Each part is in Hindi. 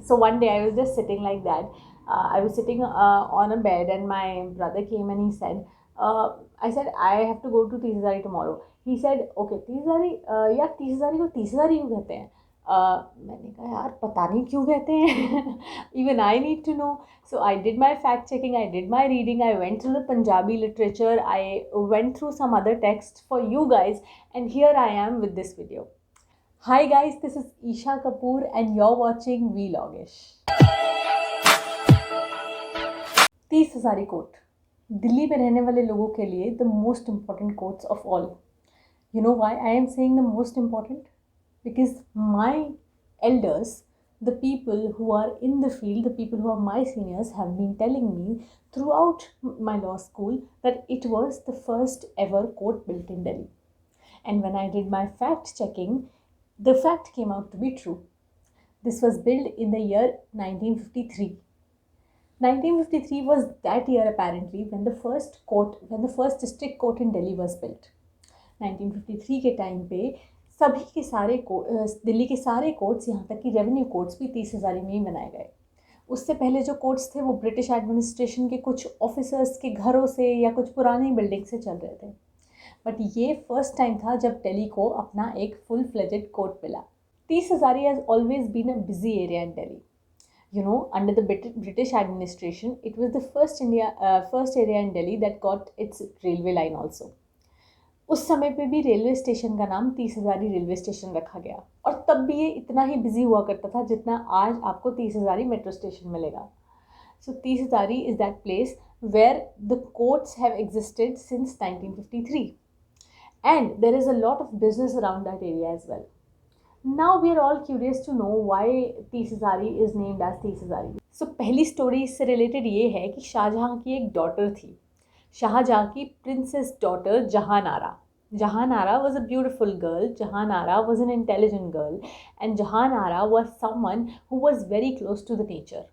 So one day I was just sitting like that. I was sitting on a bed, and my brother came and he said, I said, I have to go to Tisari tomorrow. He said, okay, Tisari, यार तीसरी को तीसरी क्यों कहते हैं? मैंने कहा यार पता नहीं क्यों कहते हैं. Even I need to know. So I did my fact checking, I did my reading, I went through the Punjabi literature, I went through some other texts for you guys, and here I am with this video. Hi guys, this is Isha Kapoor and you're watching Vlogish. तीस हज़ारी कोट दिल्ली में रहने वाले लोगों के लिए the most important quotes of all. You know why I am saying the most important? Because my elders, the people who are in the field, the people who are my seniors, have been telling me throughout my law school that it was the first ever court built in Delhi. And when I did my fact checking, the fact came out to be true. This was built in the year 1953. 1953 was that year apparently when the first district court in Delhi was built. 1953 के टाइम पे सभी के सारे दिल्ली के सारे कोर्ट्स, यहाँ तक कि रेवेन्यू कोर्ट्स भी 30,000 में ही बनाए गए. उससे पहले जो कोर्ट्स थे वो ब्रिटिश एडमिनिस्ट्रेशन के कुछ ऑफिसर्स के घरों से या कुछ पुरानी बिल्डिंग से चल रहे थे. बट ये फर्स्ट टाइम था जब दिल्ली को अपना एक फुल फ्लेजेड कोर्ट मिला. 30,000 has always been a busy area in Delhi. You know, under the British administration, it was the first area in Delhi that got its railway line also. उस समय पे भी रेलवे स्टेशन का नाम 30,000 रेलवे स्टेशन रखा गया, और तब भी ये इतना ही बिजी हुआ करता था जितना आज आपको 30,000 मेट्रो स्टेशन मिलेगा. So 30,000 is that place where the courts have existed since 1953, and there is a lot of business around that area as well. Now we are all curious to know why तीसहज़ारी is named as तीसहज़ारी. So पहली स्टोरी इससे रिलेटेड ये है कि शाहजहाँ की एक डॉटर थी. शाहजहाँ की princess daughter Jahanara. Jahanara was a beautiful girl. Jahanara was an intelligent girl, and Jahanara was someone who was very close to the nature.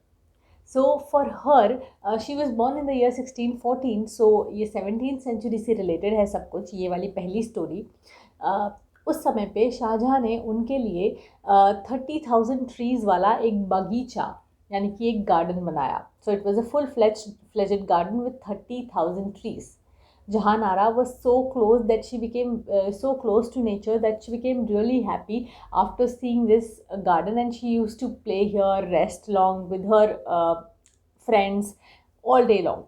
So for her, she was born in the year 1614. So ये 17th century से related है सब कुछ. ये वाली पहली स्टोरी. उस समय पे शाहजहाँ ने उनके लिए 30,000 ट्रीज़ वाला एक बगीचा यानी कि एक गार्डन बनाया. So it was a full fledged garden with 30,000 trees. Jahanara was so close that she became so close to nature that she became really happy after seeing this garden, and she used to play here, rest along with her friends all day long.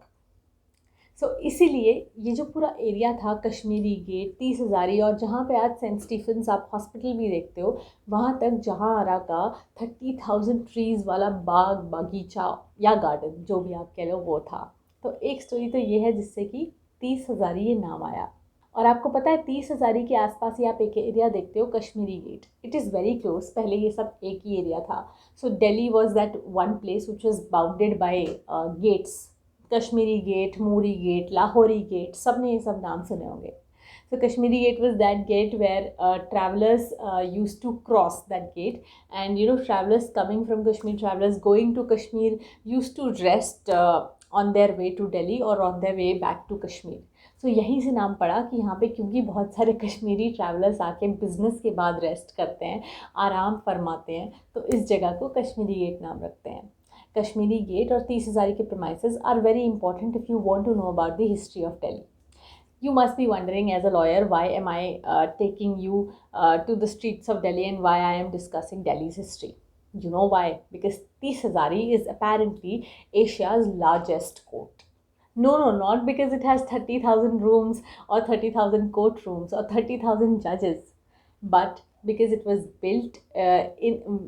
सो इसीलिए ये जो पूरा एरिया था कश्मीरी गेट, 30,000 और जहाँ पे आज सेंट स्टीफन्स आप हॉस्पिटल भी देखते हो, वहाँ तक जहानारा का 30,000 ट्रीज़ वाला बाग, बगीचा या गार्डन जो भी आप कह लो वो था. तो एक स्टोरी तो ये है जिससे कि 30,000 ये नाम आया. और आपको पता है 30,000 के आसपास ही आप एक एरिया देखते हो Kashmiri gate. It is very close. पहले ये सब एक ही एरिया था. So Delhi was that one place which was bounded by gates. Kashmiri gate, Mori gate, Lahori gate, सब ने ये सब नाम सुने होंगे. So Kashmiri Gate was that gate where travelers used to cross that gate, and travelers coming from Kashmir, travelers going to Kashmir used to rest on their way to Delhi or on their way back to Kashmir. So यहीं से नाम पड़ा कि यहाँ पे क्योंकि बहुत सारे कश्मीरी ट्रैवलर्स आके बिजनेस के बाद रेस्ट करते हैं, आराम फरमाते हैं, तो इस जगह को कश्मीरी गेट नाम रखते हैं. Kashmiri Gate or 30,000 ke premises are very important if you want to know about the history of Delhi. You must be wondering as a lawyer, why am I taking you to the streets of Delhi and why I am discussing Delhi's history? You know why? Because 30,000 is apparently Asia's largest court. No, not because it has 30,000 rooms or 30,000 courtrooms or 30,000 judges, but because it was built in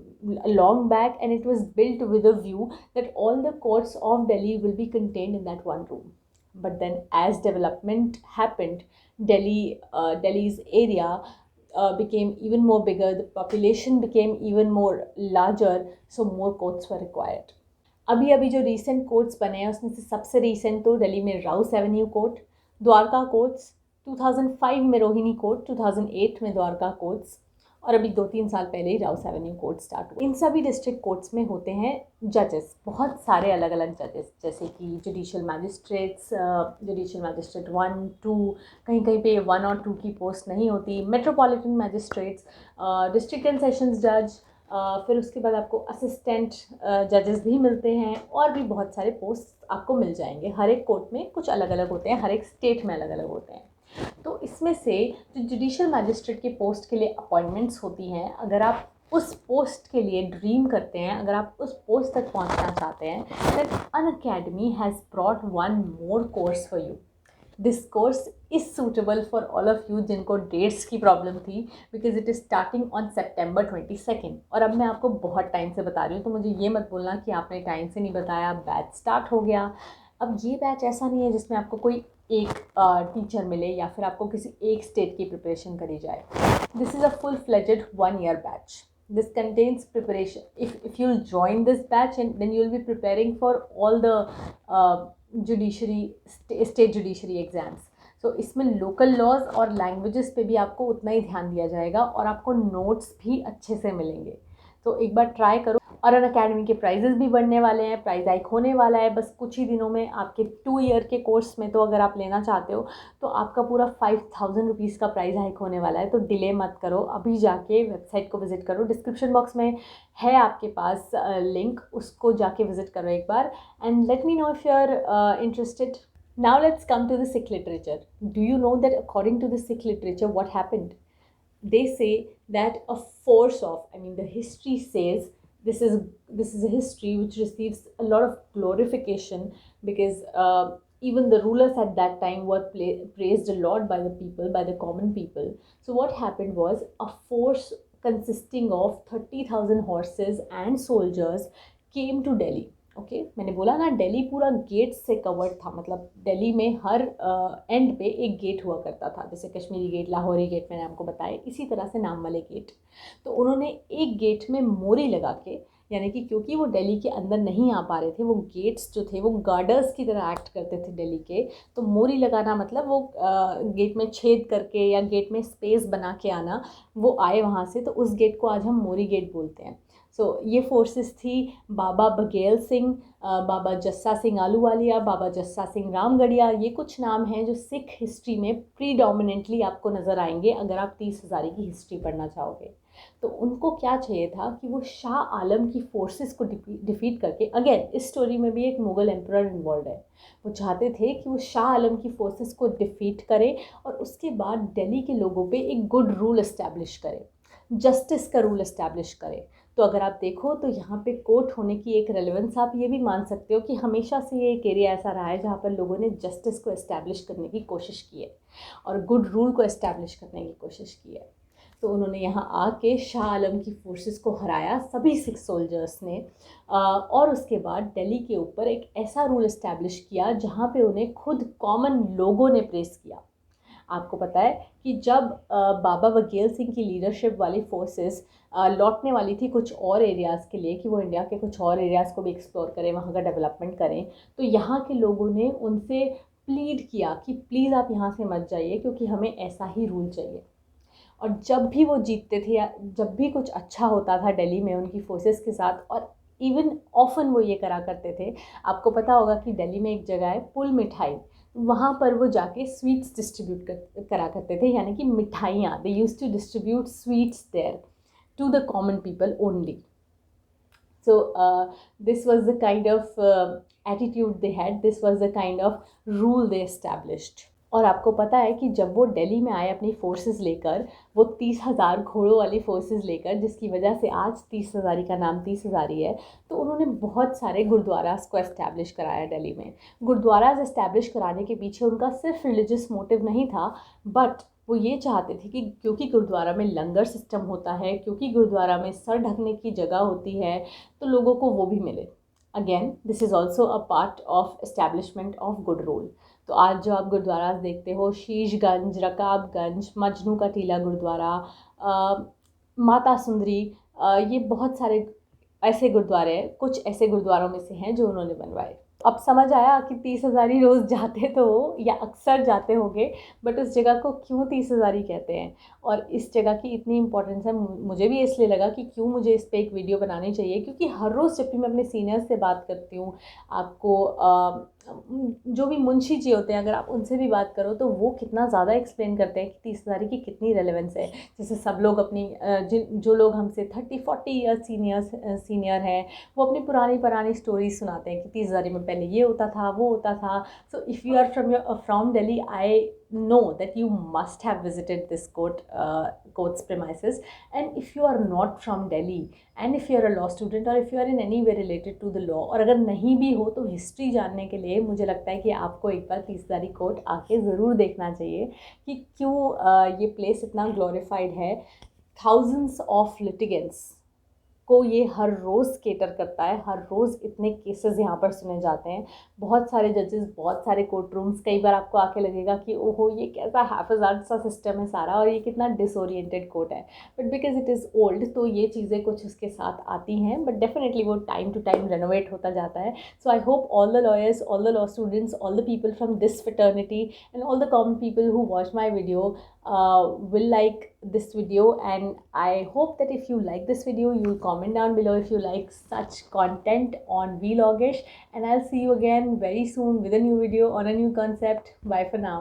long back, and it was built with a view that all the courts of Delhi will be contained in that one room. But then as development happened, Delhi's area became even more bigger, the population became even more larger, so more courts were required. अभी जो recent courts बने हैं उसमें से सबसे recent तो दिल्ली में Rouse Avenue court, Dwarka courts, 2005 में रोहिणी कोर्ट, 2008 में द्वारका कोर्ट्स, और अभी 2-3 साल पहले ही राउस एवेन्यू कोर्ट स्टार्ट हुआ. इन सभी डिस्ट्रिक्ट कोर्ट्स में होते हैं जजेस, बहुत सारे अलग अलग जजेस, जैसे कि जुडिशल मैजिस्ट्रेट्स, जुडिशल मैजिस्ट्रेट 1, 2, कहीं कहीं पे 1 और 2 की पोस्ट नहीं होती, metropolitan magistrates, district and sessions जज, फिर उसके बाद आपको असिस्टेंट जजेस भी मिलते हैं और भी बहुत सारे पोस्ट आपको मिल जाएंगे। हर एक कोर्ट में कुछ अलग अलग होते हैं, हर एक स्टेट में अलग अलग होते हैं। तो इसमें से जो जुडिशल मैजिस्ट्रेट के पोस्ट के लिए अपॉइंटमेंट्स होती हैं, अगर आप उस पोस्ट के लिए ड्रीम करते हैं, अगर आप उस पोस्ट तक पहुंचना चाहते हैं, then Unacademy has brought one more course for you. This course is suitable for all of you जिनको डेट्स की प्रॉब्लम थी, because it is starting on September 22। और अब मैं आपको बहुत टाइम से बता रही हूँ, तो मुझे ये मत बोलना कि आपने टाइम से नहीं बताया, बैच स्टार्ट हो गया। अब ये बैच ऐसा नहीं है जिसमें आपको कोई एक टीचर मिले या फिर आपको किसी एक स्टेट की प्रिपरेशन करी जाए। This is a full fledged 1 year batch. This contains preparation. If you'll join this batch, and then you'll be preparing for all the state judiciary exams. So इसमें लोकल लॉज और लैंग्वेजेस पे भी आपको उतना ही ध्यान दिया जाएगा और आपको नोट्स भी अच्छे से मिलेंगे। तो एक बार ट्राई करो। और अनअकैडमी के प्राइजेस भी बढ़ने वाले हैं, प्राइस हाइक होने वाला है बस कुछ ही दिनों में। आपके 2 year के कोर्स में तो अगर आप लेना चाहते हो तो आपका पूरा 5000 रुपीज़ का प्राइस हाइक होने वाला है। तो डिले मत करो, अभी जाके वेबसाइट को विज़िट करो। डिस्क्रिप्शन बॉक्स में है आपके पास लिंक, उसको जाके विज़िट करो एक बार, and let me know if you are interested. Now let's come to the Sikh literature. Do you know that according to the Sikh literature, what happened? They say that a force of, the history says this is a history which receives a lot of glorification, because even the rulers at that time were praised a lot by the people, by the common people. So what happened was a force consisting of 30,000 horses and soldiers came to Delhi. Okay मैंने बोला ना, दिल्ली पूरा गेट से कवर्ड था। मतलब दिल्ली में हर एंड पे एक गेट हुआ करता था, जैसे कश्मीरी गेट, लाहौरी गेट मैंने आपको बताया, इसी तरह से नाम वाले गेट। तो उन्होंने एक गेट में मोरी लगा के, यानी कि क्योंकि वो दिल्ली के अंदर नहीं आ पा रहे थे, वो गेट्स जो थे वो गार्डर्स की तरह एक्ट करते थे दिल्ली के, तो मोरी लगाना मतलब वो गेट में छेद करके या गेट में स्पेस बना के आना, वो आए वहाँ से, तो उस गेट को आज हम मोरी गेट बोलते हैं। सो ये फोर्सेस थी बाबा बघेल सिंह, बाबा जस्सा सिंह आलूवालिया, बाबा जस्सा सिंह रामगढ़िया। ये कुछ नाम हैं जो सिख हिस्ट्री में प्रीडोमिनेंटली आपको नज़र आएंगे अगर आप 30 हज़ारी की हिस्ट्री पढ़ना चाहोगे। तो उनको क्या चाहिए था कि वो शाह आलम की फोर्सेस को डिफीट करके, अगेन इस स्टोरी में भी एक मुग़ल एम्परर इन्वॉल्व है, वो चाहते थे कि वो शाह आलम की फोर्सेस को डिफीट करे और उसके बाद दिल्ली के लोगों पे एक गुड रूल इस्टेब्लिश करे, जस्टिस का रूल इस्टेब्लिश करे। तो अगर आप देखो तो यहाँ पे कोर्ट होने की एक रेलेवेंस आप ये भी मान सकते हो कि हमेशा से ये एक एरिया ऐसा रहा है जहाँ पर लोगों ने जस्टिस को इस्टेब्लिश करने की कोशिश की है और गुड रूल को इस्टेब्लिश करने की कोशिश की है। तो उन्होंने यहाँ आके शाह आलम की फोर्सेस को हराया, सभी सिख सोल्जर्स ने, और उसके बाद दिल्ली के ऊपर एक ऐसा रूल इस्टेब्लिश किया जहाँ पे उन्हें खुद कॉमन लोगों ने प्रेस किया। आपको पता है कि जब बाबा बघेल सिंह की लीडरशिप वाली फोर्सेस लौटने वाली थी कुछ और एरियाज़ के लिए, कि वो इंडिया के कुछ और एरियाज़ को भी एक्सप्लोर करें, वहाँ का डेवलपमेंट करें, तो यहाँ के लोगों ने उनसे प्लीड किया कि प्लीज़ आप यहाँ से मत जाइए क्योंकि हमें ऐसा ही रूल चाहिए। और जब भी वो जीतते थे या जब भी कुछ अच्छा होता था दिल्ली में उनकी फोर्सेस के साथ, और इवन ऑफन वो ये करा करते थे, आपको पता होगा कि दिल्ली में एक जगह है पुल मिठाई, वहाँ पर वो जाके स्वीट्स डिस्ट्रीब्यूट करा करते थे, यानी कि मिठाइयाँ, they used to distribute sweets there to the common people only. So this was the kind of attitude they had, this was the kind of rule they established. और आपको पता है कि जब वो दिल्ली में आए अपनी फोर्सेस लेकर, वो 30,000 घोड़ों वाली फोर्सेस लेकर, जिसकी वजह से आज 30 हज़ारी का नाम 30 हज़ारी है, तो उन्होंने बहुत सारे गुरुद्वारास को एस्टैब्लिश कराया दिल्ली में। गुरुद्वारास एस्टैब्लिश कराने के पीछे उनका सिर्फ रिलीजियस मोटिव नहीं था, बट वो ये चाहते थे कि क्योंकि गुरुद्वारा में लंगर सिस्टम होता है, क्योंकि गुरुद्वारा में सर ढकने की जगह होती है, तो लोगों को वो भी मिले। Again this is also a part of establishment of good rule. तो आज जो आप गुरुद्वारा देखते हो, शीशगंज, रकाबगंज, मजनू का टीला गुरुद्वारा, माता सुंदरी, ये बहुत सारे ऐसे गुरुद्वारे हैं, कुछ ऐसे गुरुद्वारों में से हैं जो उन्होंने बनवाए। अब समझ आया कि 30,000 ही रोज़ जाते तो हो या अक्सर जाते होंगे, बट उस जगह को क्यों 30,000 ही कहते हैं और इस जगह की इतनी इंपॉर्टेंस है। मुझे भी इसलिए लगा कि क्यों मुझे इस पे एक वीडियो बनानी चाहिए, क्योंकि हर रोज़ जब भी मैं अपने सीनियर्स से बात करती हूँ, आपको जो भी मुंशी जी होते हैं, अगर आप उनसे भी बात करो तो वो कितना ज़्यादा एक्सप्लेन करते हैं कि 30,000 की कितनी रेलेवेंस है। जैसे सब लोग अपनी जो लोग हमसे 30-40 ईयर्स सीनियर हैं, वो अपनी पुरानी पुरानी स्टोरी सुनाते हैं कि 30,000 में पहले ये होता था, वो होता था। So if you are from Delhi, I know that you must have visited this court's premises. And if you are not from Delhi, and if you are a law student, or if you are in any way related to the law, और अगर नहीं भी हो तो हिस्ट्री जानने के लिए मुझे लगता है कि आपको एक बार 30,000 कोर्ट आके ज़रूर देखना चाहिए कि क्यों ये प्लेस इतना ग्लोरीफाइड है। थाउजेंड्स ऑफ लिटिगेंट्स को ये हर रोज़ केटर करता है, हर रोज़ इतने केसेस यहाँ पर सुने जाते हैं, बहुत सारे जजेस, बहुत सारे कोर्ट रूम्स। कई बार आपको आके लगेगा कि ओहो ये कैसा हैफाजार्ड सा सिस्टम है सारा, और ये कितना डिसोरिएंटेड कोर्ट है, but because it is old तो ये चीज़ें कुछ उसके साथ आती हैं, बट डेफिनेटली वो टाइम टू टाइम रेनोवेट होता जाता है। So I hope all the lawyers, all the law students, all the people from this fraternity and all the common people who watch my video will like this video, and I hope that if you like this video, you will comment down below if you like such content on vlogish, and I'll see you again very soon with a new video on a new concept. Bye for now.